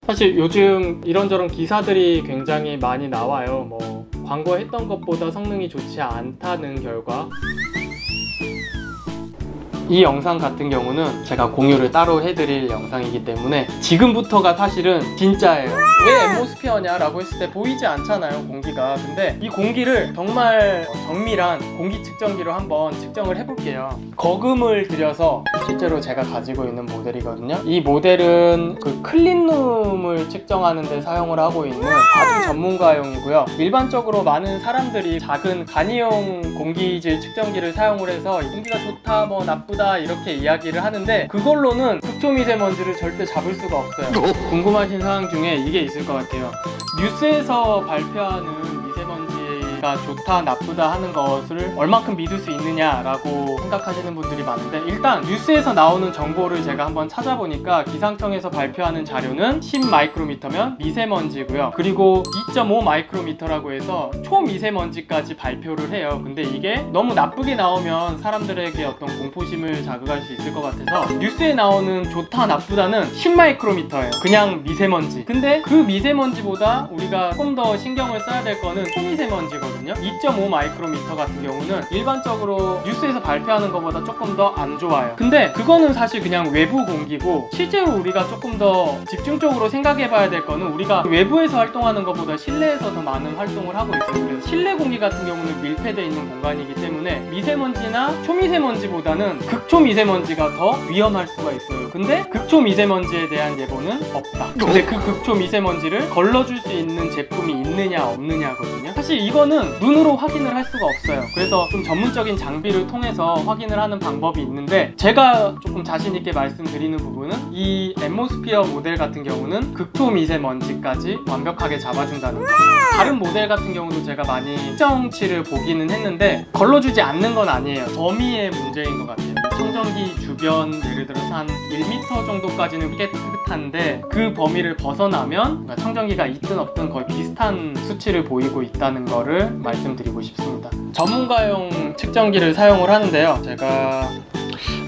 사실 요즘 이런저런 기사들이 굉장히 많이 나와요. 뭐 광고했던 것보다 성능이 좋지 않다는 결과. 이 영상 같은 경우는 제가 공유를 따로 해드릴 영상이기 때문에 지금부터가 사실은 진짜예요. 왜 엠모스피어냐 라고 했을 때 보이지 않잖아요, 공기가. 근데 이 공기를 정말 정밀한 공기 측정기로 한번 측정을 해볼게요. 거금을 들여서 실제로 제가 가지고 있는 모델이거든요. 이 모델은 그 클린룸을 측정하는 데 사용을 하고 있는 아주 전문가용이고요. 일반적으로 많은 사람들이 작은 간이용 공기질 측정기를 사용을 해서 공기가 좋다, 뭐 나쁘다 이렇게 이야기를 하는데 그걸로는 극초미세먼지를 절대 잡을 수가 없어요. 궁금하신 사항 중에 이게 있을 것 같아요. 뉴스에서 발표하는 미세먼지가 좋다 나쁘다 하는 것을 얼만큼 믿을 수 있느냐라고 생각하시는 분들이 많은데, 일단 뉴스에서 나오는 정보를 제가 한번 찾아보니까 기상청에서 발표하는 자료는 10마이크로미터면 미세먼지고요. 그리고 2.5마이크로미터라고 해서 초미세먼지까지 발표를 해요. 근데 이게 너무 나쁘게 나오면 사람들에게 어떤 공포심을 자극할 수 있을 것 같아서 뉴스에 나오는 좋다 나쁘다는 10마이크로미터예요. 그냥 미세먼지. 근데 그 미세먼지보다 우리가 조금 더 신경을 써야 될 거는 초미세먼지거든요. 2.5마이크로미터 같은 경우는 일반적으로 뉴스에서 발표하는 것보다 조금 더 안 좋아요. 근데 그거는 사실 그냥 외부 공기고, 실제로 우리가 조금 더 집중적으로 생각해 봐야 될 거는 우리가 외부에서 활동하는 것보다 실내에서 더 많은 활동을 하고 있어요. 그래서 실내 공기 같은 경우는 밀폐되어 있는 공간이기 때문에 미세먼지나 초미세먼지보다는 극초미세먼지가 더 위험할 수가 있어요. 근데 극초미세먼지에 대한 예보는 없다. 근데 그 극초미세먼지를 걸러줄 수 있는 제품이 있느냐 없느냐거든요. 사실 이거는 눈으로 확인을 할 수가 없어요. 그래서 좀 전문적인 장비를 통해서 확인을 하는 방법이 있는데, 제가 조금 자신 있게 말씀드리는 부분은 이 엠모스피어 모델 같은 경우는 극초미세먼지까지 완벽하게 잡아준다는 거. 다른 모델 같은 경우도 제가 많이 측정치를 보기는 했는데 걸러주지 않는 건 아니에요. 범위의 문제인 것 같아요. 청정기 주변 예를 들어서 한 1m 정도까지는 깨끗한데 그 범위를 벗어나면 청정기가 있든 없든 거의 비슷한 수치를 보이고 있다는 거를 말씀드리고 싶습니다. 전문가용 측정기를 사용을 하는데요. 제가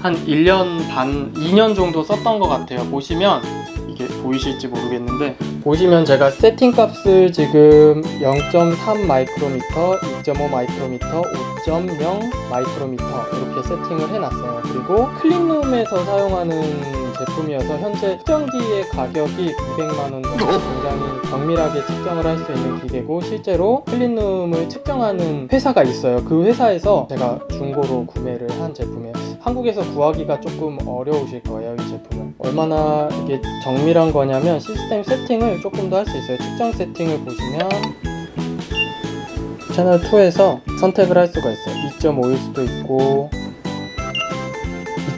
한 1년 반, 2년 정도 썼던 것 같아요. 보시면 이게 보이실지 모르겠는데, 보시면 제가 세팅 값을 지금 0.3 마이크로미터, 2.5 마이크로미터, 5.0 마이크로미터 이렇게 세팅을 해놨어요. 그리고 클린룸에서 사용하는 제품이어서 현재 측정기의 가격이 200만원 정도, 굉장히 정밀하게 측정을 할 수 있는 기계고, 실제로 클린룸을 측정하는 회사가 있어요. 그 회사에서 제가 중고로 구매를 한 제품이에요. 한국에서 구하기가 조금 어려우실 거예요, 이 제품은. 얼마나 이게 정밀한 거냐면 시스템 세팅을 조금 더 할 수 있어요. 측정 세팅을 보시면 채널 2에서 선택을 할 수가 있어요. 2.5일 수도 있고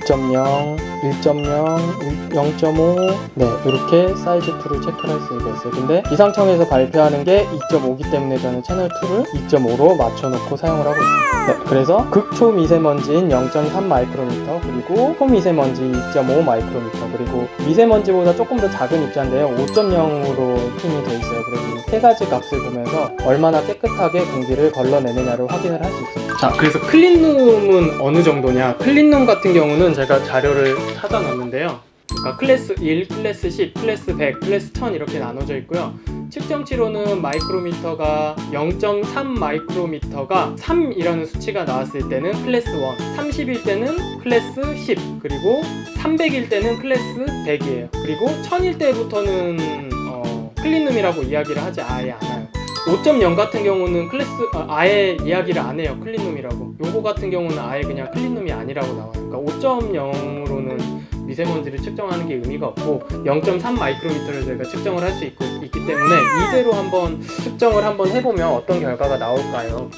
2.0, 1.0, 0.5 네, 이렇게 사이즈 2를 체크를 할 수가 있어요. 근데 기상청에서 발표하는 게 2.5기 때문에 저는 채널 2를 2.5로 맞춰놓고 사용을 하고 있습니다. 네, 그래서 극초미세먼지인 0.3 마이크로미터, 그리고 초미세먼지 2.5 마이크로미터, 그리고 미세먼지보다 조금 더 작은 입자인데요, 5.0으로 흄이 돼 있어요. 그래서 이 세 가지 값을 보면서 얼마나 깨끗하게 공기를 걸러내느냐를 확인을 할 수 있습니다. 자, 그래서 클린룸은 어느 정도냐? 클린룸 같은 경우는 제가 자료를 찾아놨는데요. 그러니까 클래스 1, 클래스 10, 클래스 100, 클래스 1000 이렇게 나눠져 있고요. 측정치로는 마이크로미터가 0.3 마이크로미터가 3이라는 수치가 나왔을 때는 클래스 1, 30일 때는 클래스 10, 그리고 300일 때는 클래스 100이에요. 그리고 1000일 때부터는 클린룸이라고 이야기를 하지 아예 않아요. 5.0 같은 경우는 아예 이야기를 안 해요. 클린룸이라고. 요거 같은 경우는 아예 그냥 클린룸이 아니라고 나와요. 그러니까 5.0으로는 미세먼지를 측정하는 게 의미가 없고 0.3 마이크로미터를 저희가 측정을 할 수 있기 때문에 이대로 한번 측정을 한번 해보면 어떤 결과가 나올까요?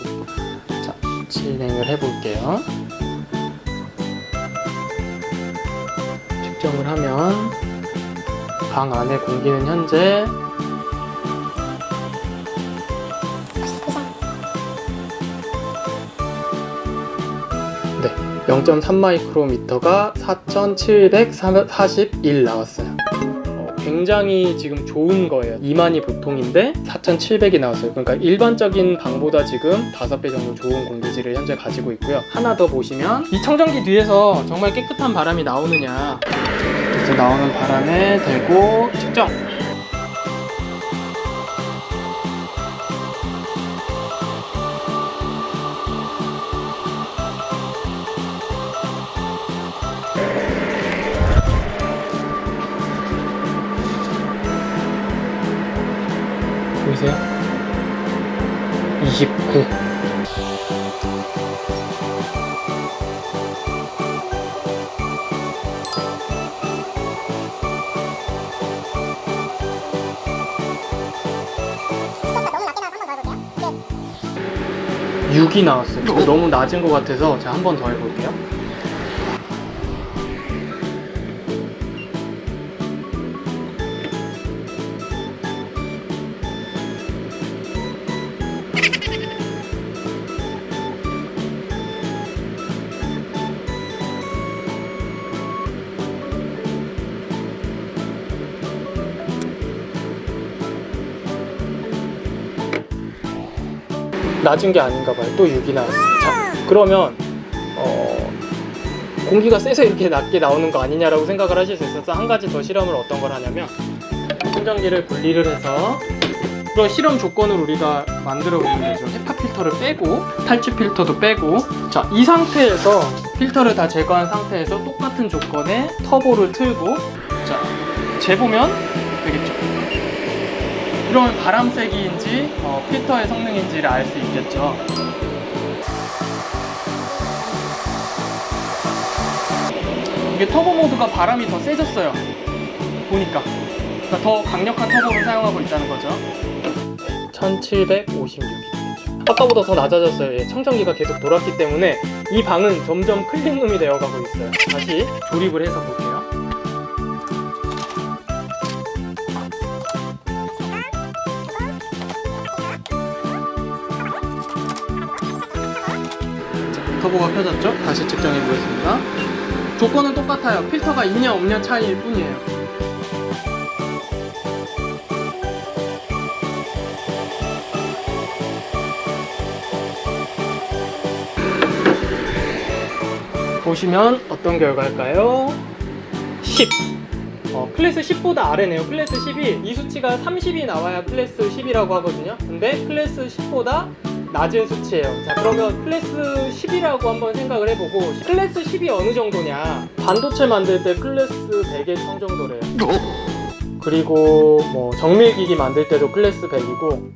자, 진행을 해볼게요. 측정을 하면 방 안의 공기는 현재 0.3 마이크로미터가 4741 나왔어요. 굉장히 지금 좋은 거예요. 2만이 보통인데 4700이 나왔어요. 그러니까 일반적인 방보다 지금 5배 정도 좋은 공기질을 현재 가지고 있고요. 하나 더 보시면 이 청정기 뒤에서 정말 깨끗한 바람이 나오느냐, 그래서 나오는 바람에 대고 측정. 보이세요? 29. 네. 6이 나왔어요. 너무 낮은 것 같아서 제가 한 번 더 해볼게요. 낮은 게 아닌가 봐요. 또 6이 나왔어요. 자, 그러면 공기가 세서 이렇게 낮게 나오는 거 아니냐라고 생각을 하실 수 있어서 한 가지 더 실험을 어떤 걸 하냐면 청정기를 분리를 해서 그런 실험 조건을 우리가 만들어 보면 되죠. 헤파 필터를 빼고 탈취 필터도 빼고, 자, 이 상태에서 필터를 다 제거한 상태에서 똑같은 조건에 터보를 틀고, 자, 재보면 되겠죠. 그러면 바람 세기인지 필터의 성능인지를 알 수 있겠죠. 이게 터보 모드가 바람이 더 세졌어요. 보니까. 그러니까 더 강력한 터보를 사용하고 있다는 거죠. 1756이죠. 아까보다 더 낮아졌어요. 예, 청정기가 계속 돌았기 때문에 이 방은 점점 클린룸이 되어가고 있어요. 다시 조립을 해서 볼게요. 터보가 켜졌죠? 다시 측정해 보겠습니다. 조건은 똑같아요. 필터가 있냐 없냐 차이일 뿐이에요. 보시면 어떤 결과일까요? 10. 클래스 10보다 아래네요. 클래스 10이 이 수치가 30이 나와야 클래스 10이라고 하거든요. 근데 클래스 10보다 낮은 수치예요. 자, 그러면 클래스 10이라고 한번 생각을 해보고, 클래스 10이 어느 정도냐, 반도체 만들 때 클래스 100의 청정도래요. 그리고 뭐 정밀기기 만들 때도 클래스 100이고,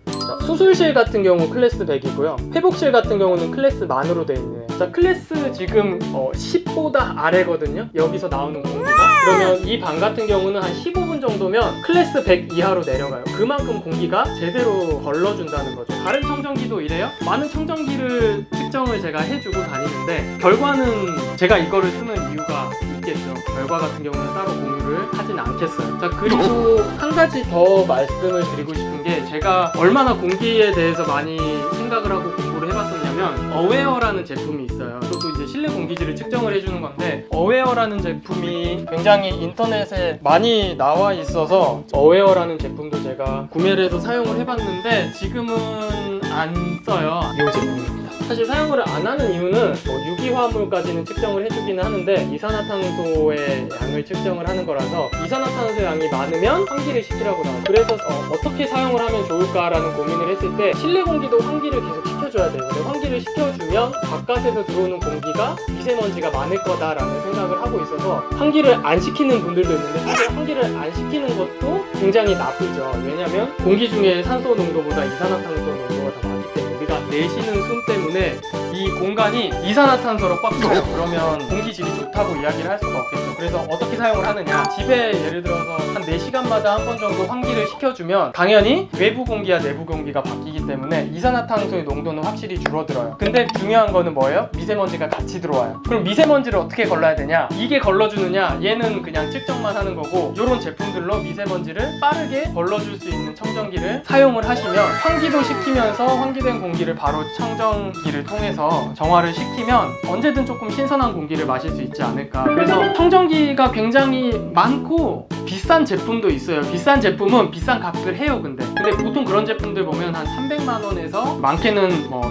수술실 같은 경우 클래스 100이고요. 회복실 같은 경우는 클래스 만으로 되어 있네요. 자, 클래스 지금 10보다 아래거든요. 여기서 나오는 공기가. 그러면 이 방 같은 경우는 한 15분 정도면 클래스 100 이하로 내려가요. 그만큼 공기가 제대로 걸러준다는 거죠. 다른 청정기도 이래요. 많은 청정기를 측정을 제가 해주고 다니는데 결과는 제가 이거를 쓰는 이유가 있겠죠. 결과 같은 경우는 따로 공유를 하진 않겠어요. 자, 그리고 한 가지 더 말씀을 드리고 싶은 게, 제가 얼마나 공기에 대해서 많이 생각을 하고 공부를 해봤었냐면, 어웨어라는 제품이 있어요. 이것도 이제 실내 공기질을 측정을 해주는 건데, 어웨어라는 제품이 굉장히 인터넷에 많이 나와 있어서 어웨어라는 제품도 제가 구매를 해서 사용을 해봤는데 지금은 안 써요. 이 제품입니다. 사실 사용을 안 하는 이유는 유기화합물까지는 측정을 해주기는 하는데 이산화탄소의 양을 측정을 하는 거라서, 이산화탄소 양이 많으면 환기를 시키라고 나와요. 그래서 어떻게 사용을 하면 좋을까라는 고민을 했을 때, 실내 공기도 환기를 계속 시켜줘야 돼요. 근데 환기를 시켜주면 바깥에서 들어오는 공기가 미세먼지가 많을 거다라는 생각을 하고 있어서 환기를 안 시키는 분들도 있는데, 사실 환기를 안 시키는 것도 굉장히 나쁘죠. 왜냐면 공기 중에 산소 농도보다 이산화탄소 농도가 더 많기 때문에, 우리가 내쉬는 숨 때문에 이 공간이 이산화탄소로 꽉 차요. 그러면 공기질이 좋다고 이야기를 할 수가 없겠죠. 그래서 어떻게 사용을 하느냐, 집에 예를 들어서 한 4시간마다 한 번 정도 환기를 시켜주면 당연히 외부 공기와 내부 공기가 바뀌기 때문에 이산화탄소의 농도는 확실히 줄어들어요. 근데 중요한 거는 뭐예요? 미세먼지가 같이 들어와요. 그럼 미세먼지를 어떻게 걸러야 되냐, 이게 걸러주느냐, 얘는 그냥 측정만 하는 거고, 이런 제품들로 미세먼지를 빠르게 걸러줄 수 있는 청정기를 사용을 하시면, 환기도 시키면서 환기된 공기를 바로 청정기를 통해서 정화를 시키면 언제든 조금 신선한 공기를 마실 수 있지 않을까. 그래서 청정기가 굉장히 많고 비싼 제품도 있어요. 비싼 제품은 비싼 값을 해요. 근데 보통 그런 제품들 보면 한 300만 원에서 많게는 뭐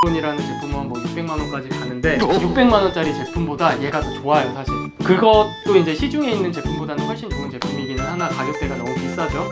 난이라는 제품은 뭐 600만 원까지 가는데, 600만 원짜리 제품보다 얘가 더 좋아요, 사실. 그것도 이제 시중에 있는 제품보다는 훨씬 좋은 제품이기는 하나 가격대가 너무 비싸죠.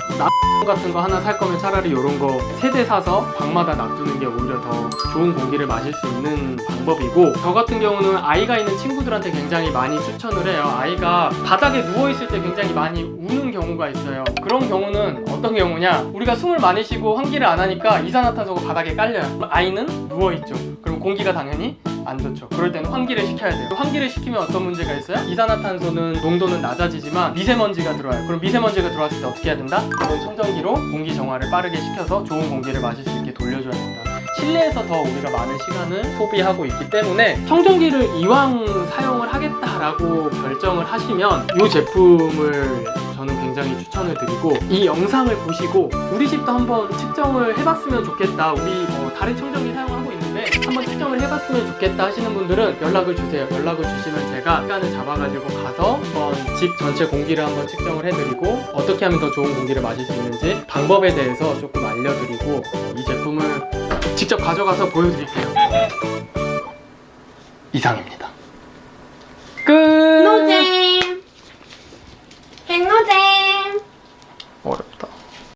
같은 거 하나 살 거면 차라리 이런 거 세대 사서 방마다 놔두는 게 오히려 더 좋은 공기를 마실 수 있는 방법이고, 저 같은 경우는 아이가 있는 친구들한테 굉장히 많이 추천을 해요. 아이가 바닥에 누워있을 때 굉장히 많이 우는 경우가 있어요. 그런 경우는 어떤 경우냐, 우리가 숨을 많이 쉬고 환기를 안 하니까 이산화탄소가 바닥에 깔려요. 아이는 누워있죠. 그럼 공기가 당연히 안 좋죠. 그럴 때는 환기를 시켜야 돼요. 환기를 시키면 어떤 문제가 있어요? 이산화탄소는 농도는 낮아지지만 미세먼지가 들어와요. 그럼 미세먼지가 들어왔을 때 어떻게 해야 된다? 이런 청정기로 공기 정화를 빠르게 시켜서 좋은 공기를 마실 수 있게 돌려줘야 된다. 실내에서 더 우리가 많은 시간을 소비하고 있기 때문에 청정기를 이왕 사용을 하겠다라고 결정을 하시면 이 제품을 저는 굉장히 추천을 드리고, 이 영상을 보시고 우리 집도 한번 측정을 해봤으면 좋겠다, 우리 다른 청정기 사용하고 있는데 한번 측정을 해봤으면 좋겠다 하시는 분들은 연락을 주세요. 연락을 주시면 제가 시간을 잡아가지고 가서 한번 집 전체 공기를 한번 측정을 해드리고 어떻게 하면 더 좋은 공기를 마실 수 있는지 방법에 대해서 조금 알려드리고 이 제품을 직접 가져가서 보여드릴게요. 이상입니다. 끝!